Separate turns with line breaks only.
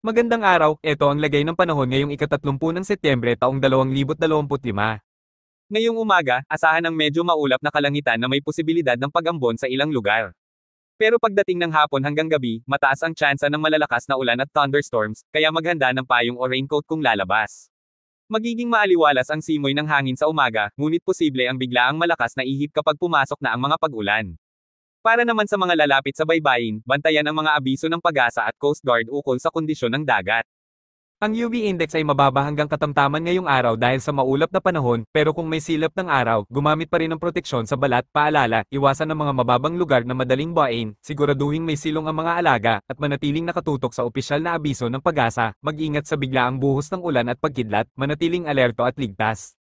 Magandang araw, eto ang lagay ng panahon ngayong ika-30 ng Setyembre taong 2025. Ngayong umaga, asahan ang medyo maulap na kalangitan na may posibilidad ng pag-ambon sa ilang lugar. Pero pagdating ng hapon hanggang gabi, mataas ang tsansa ng malalakas na ulan at thunderstorms, kaya maghanda ng payong o raincoat kung lalabas. Magiging maaliwalas ang simoy ng hangin sa umaga, ngunit posible ang biglaang malakas na ihip kapag pumasok na ang mga pag-ulan. Para naman sa mga lalapit sa baybayin, bantayan ang mga abiso ng Pag-asa at Coast Guard ukol sa kondisyon ng dagat. Ang UV index ay mababa hanggang katamtaman ngayong araw dahil sa maulap na panahon, pero kung may silap ng araw, gumamit pa rin ng proteksyon sa balat. Paalala, iwasan ang mga mababang lugar na madaling buhain, siguraduhing may silong ang mga alaga, at manatiling nakatutok sa opisyal na abiso ng Pag-asa. Mag-ingat sa biglaang buhos ng ulan at pagkidlat, manatiling alerto at ligtas.